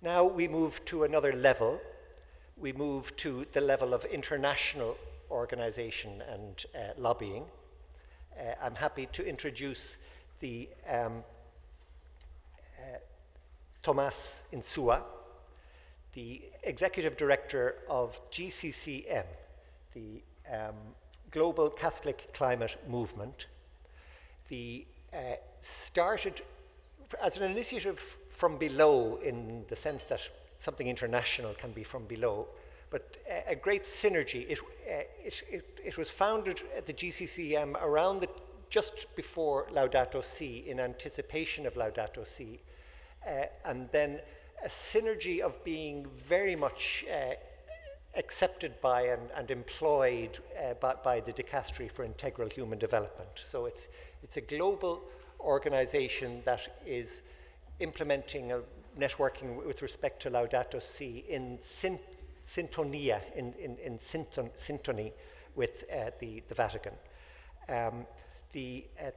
Now we move to another level. We move to the level of international organization and lobbying. I'm happy to introduce the Tomás Insua, the Executive Director of GCCM, the Global Catholic Climate Movement. Started as an initiative from below, in the sense that something international can be from below, but a great synergy. It was founded at the GCCM around just before Laudato Si, in anticipation of Laudato Si, and then a synergy of being very much accepted by and employed by the Dicastery for Integral Human Development. So it's a global organization that is implementing a networking with respect to Laudato Si in syntony with the Vatican.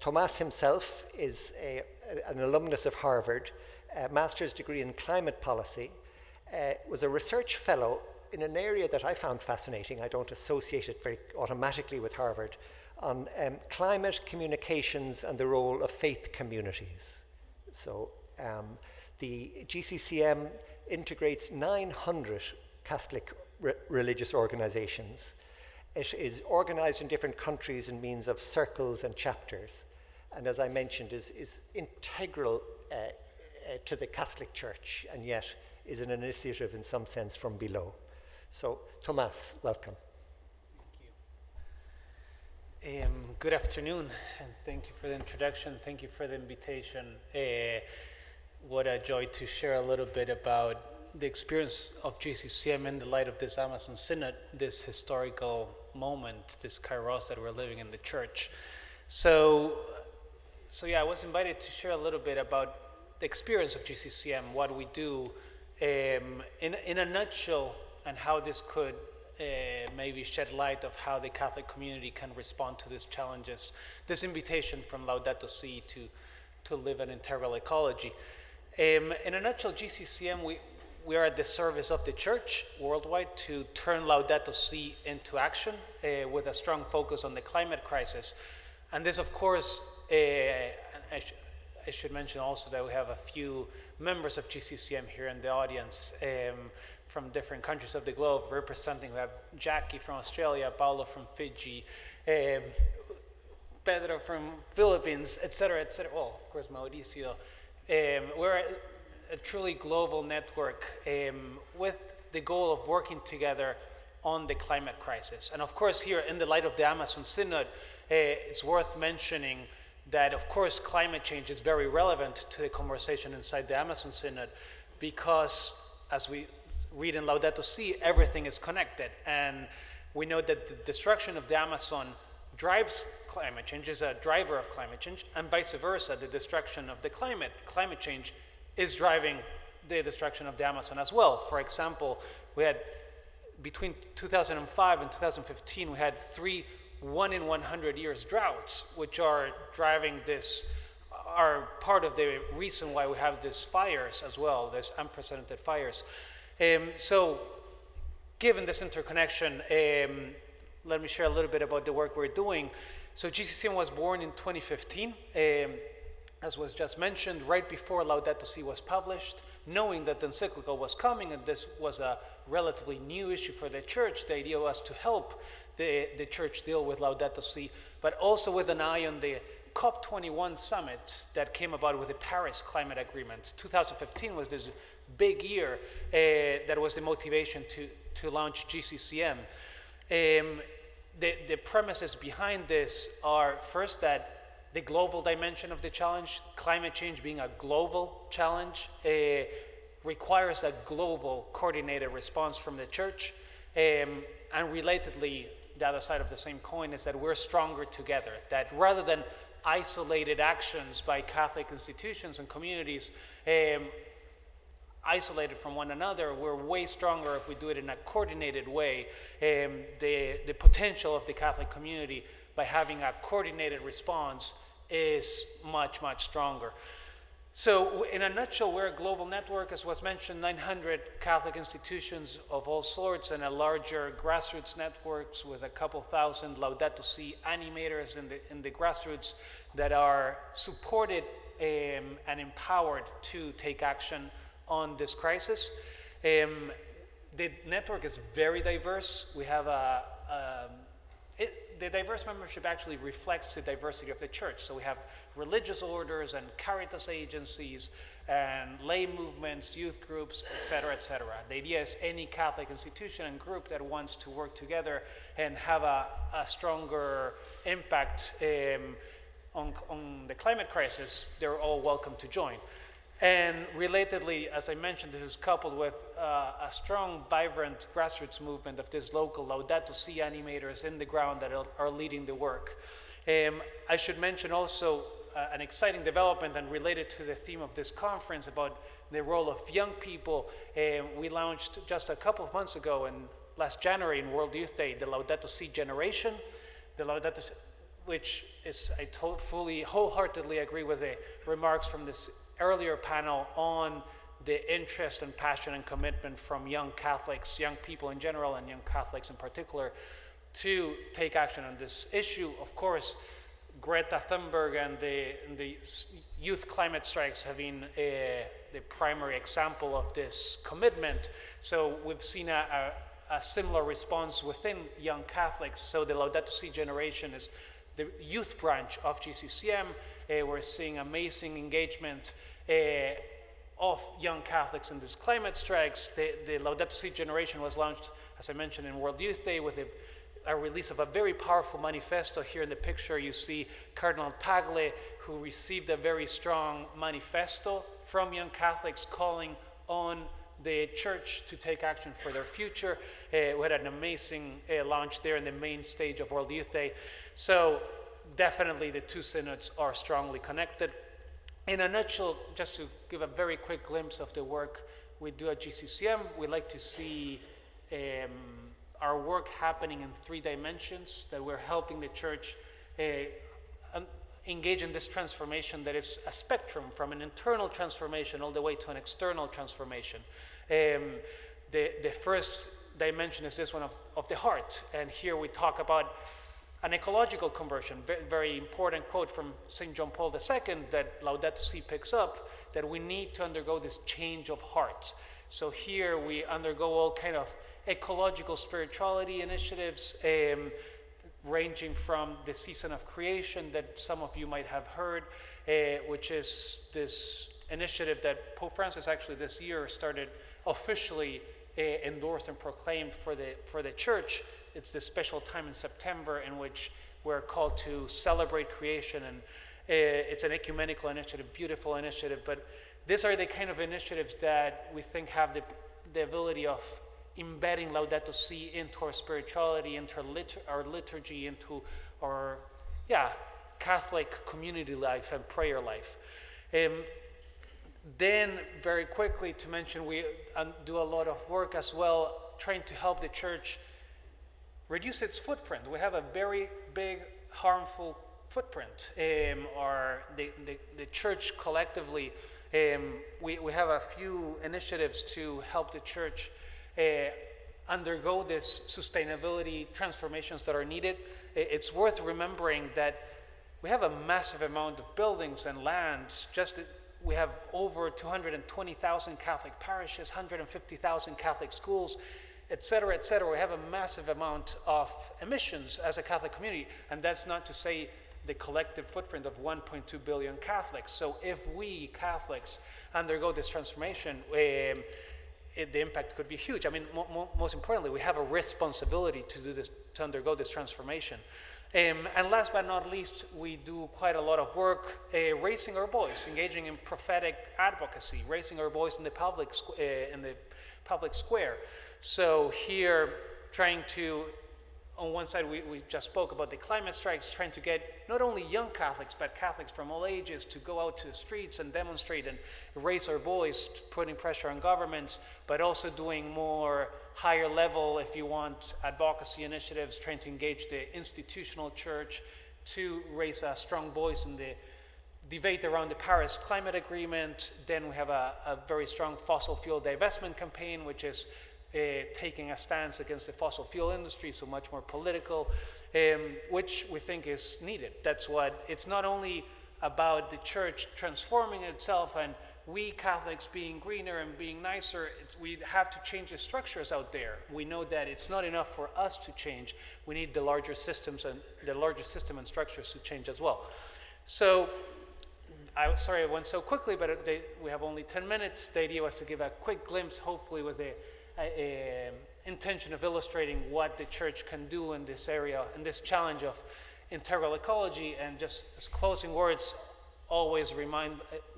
Tomás himself is an alumnus of Harvard, a master's degree in climate policy, was a research fellow in an area that I found fascinating. I don't associate it very automatically with Harvard, on climate communications and the role of faith communities. So the GCCM integrates 900 Catholic religious organizations. It is organized in different countries in means of circles and chapters, and as I mentioned, is integral to the Catholic Church, and yet is an initiative in some sense from below. So, Tomás, welcome. Thank you. Good afternoon, and thank you for the introduction. Thank you for the invitation. What a joy to share a little bit about the experience of GCCM in the light of this Amazon Synod, this historical moment, this kairos that we're living in the church. So yeah, I was invited to share a little bit about the experience of GCCM, what we do in a nutshell, and how this could maybe shed light of how the Catholic community can respond to these challenges, this invitation from Laudato Si to live an integral ecology. In a nutshell, GCCM, we are at the service of the Church worldwide to turn Laudato Si into action with a strong focus on the climate crisis. And this, of course, I should mention also that we have a few members of GCCM here in the audience from different countries of the globe representing. We have Jackie from Australia, Paolo from Fiji, Pedro from Philippines, etc., etc. Well, of course, Mauricio. We're a truly global network with the goal of working together on the climate crisis. And of course, here in the light of the Amazon Synod, it's worth mentioning that, of course, climate change is very relevant to the conversation inside the Amazon Synod, because as we read in Laudato Si, everything is connected. And we know that the destruction of the Amazon drives climate change, is a driver of climate change, and vice versa. The destruction of the climate change, is driving the destruction of the Amazon as well. For example, we had between 2005 and 2015, we had 3 1 in 100 years droughts, which are driving this, are part of the reason why we have these fires as well, these unprecedented fires. So given this interconnection, let me share a little bit about the work we're doing. So GCCM was born in 2015, as was just mentioned, right before Laudato Si was published, knowing that the encyclical was coming and this was a relatively new issue for the church. The idea was to help the church deal with Laudato Si, but also with an eye on the COP21 summit that came about with the Paris Climate Agreement. 2015 was this big year that was the motivation to launch GCCM. The premises behind this are, first, that the global dimension of the challenge, climate change being a global challenge, requires a global coordinated response from the church. And relatedly, the other side of the same coin is that we're stronger together, that rather than isolated actions by Catholic institutions and communities, isolated from one another, we're way stronger if we do it in a coordinated way. The potential of the Catholic community by having a coordinated response is much, much stronger. So in a nutshell, we're a global network, as was mentioned, 900 Catholic institutions of all sorts, and a larger grassroots networks with a couple thousand Laudato Si animators in the grassroots that are supported and empowered to take action on this crisis. The network is very diverse. We have the diverse membership actually reflects the diversity of the church. So we have religious orders and Caritas agencies and lay movements, youth groups, et cetera, et cetera. The idea is any Catholic institution and group that wants to work together and have a stronger impact on the climate crisis, they're all welcome to join. And relatedly, as I mentioned, this is coupled with a strong, vibrant grassroots movement of these local Laudato Si animators in the ground that are leading the work. I should mention also an exciting development and related to the theme of this conference about the role of young people. We launched just a couple of months ago, last January in World Youth Day, the Laudato Si generation. The Laudato Si, which is, I wholeheartedly agree with the remarks from this earlier panel on the interest and passion and commitment from young Catholics, young people in general and young Catholics in particular, to take action on this issue. Of course, Greta Thunberg and the youth climate strikes have been the primary example of this commitment. So we've seen a similar response within young Catholics. So the Laudato Si generation is the youth branch of GCCM. We're seeing amazing engagement of young Catholics in these climate strikes. The Laudato Si generation was launched, as I mentioned, in World Youth Day with a release of a very powerful manifesto. Here in the picture you see Cardinal Tagle, who received a very strong manifesto from young Catholics calling on the church to take action for their future. We had an amazing launch there in the main stage of World Youth Day. So definitely the two synods are strongly connected. In a nutshell, just to give a very quick glimpse of the work we do at GCCM, we like to see our work happening in 3 dimensions, that we're helping the church engage in this transformation that is a spectrum from an internal transformation all the way to an external transformation. The first dimension is this one of the heart, and here we talk about an ecological conversion. Very important quote from St. John Paul II that Laudato Si picks up, that we need to undergo this change of heart. So here we undergo all kind of ecological spirituality initiatives, ranging from the season of creation that some of you might have heard, which is this initiative that Pope Francis actually this year started officially endorsed and proclaimed for the church. It's this special time in September in which we're called to celebrate creation, and it's an ecumenical initiative, beautiful initiative, but these are the kind of initiatives that we think have the ability of embedding Laudato Si into our spirituality, into our liturgy, into our Catholic community life and prayer life. Then very quickly to mention, we do a lot of work as well trying to help the church reduce its footprint. We have a very big harmful footprint. The church collectively, we have a few initiatives to help the church undergo this sustainability transformations that are needed. It's worth remembering that we have a massive amount of buildings and lands. We have over 220,000 Catholic parishes, 150,000 Catholic schools, et cetera, et cetera. We have a massive amount of emissions as a Catholic community, and that's not to say the collective footprint of 1.2 billion Catholics. So if we Catholics undergo this transformation, the impact could be huge. I mean, most importantly, we have a responsibility to do this, to undergo this transformation. And last but not least, we do quite a lot of work raising our voice, engaging in prophetic advocacy, raising our voice in the public square. So here, trying to, on one side, we just spoke about the climate strikes, trying to get not only young Catholics, but Catholics from all ages to go out to the streets and demonstrate and raise our voice, putting pressure on governments, but also doing more higher level, if you want, advocacy initiatives, trying to engage the institutional church to raise a strong voice in the debate around the Paris Climate Agreement. Then we have a very strong fossil fuel divestment campaign, which is taking a stance against the fossil fuel industry, so much more political, which we think is needed. That's what, it's not only about the church transforming itself and we Catholics being greener and being nicer, we have to change the structures out there. We know that it's not enough for us to change. We need the larger systems and the larger system and structures to change as well. So, sorry I went so quickly, but we have only 10 minutes. The idea was to give a quick glimpse, hopefully with the intention of illustrating what the church can do in this area, in this challenge of integral ecology. And just as closing words, always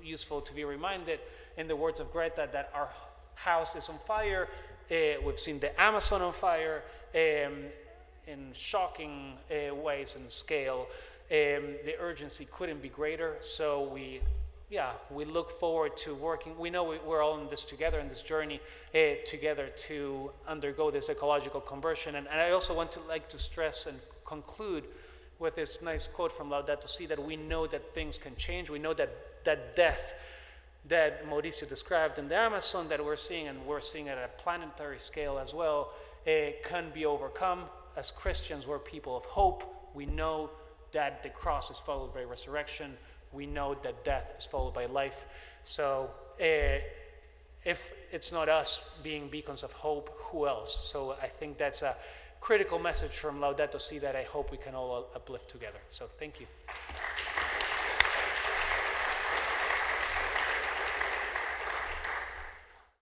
useful to be reminded in the words of Greta that our house is on fire. We've seen the Amazon on fire in shocking ways and scale. The urgency couldn't be greater. So we look forward to working. We know we're all in this together, in this journey together to undergo this ecological conversion. And I also want to stress and conclude with this nice quote from Laudato Si, that we know that things can change. We know that death that Mauricio described in the Amazon that we're seeing, and we're seeing at a planetary scale as well, can be overcome. As Christians, we're people of hope. We know that the cross is followed by resurrection. We know that death is followed by life. So if it's not us being beacons of hope, who else? So I think that's a critical message from Laudato Si that I hope we can all uplift together. So thank you.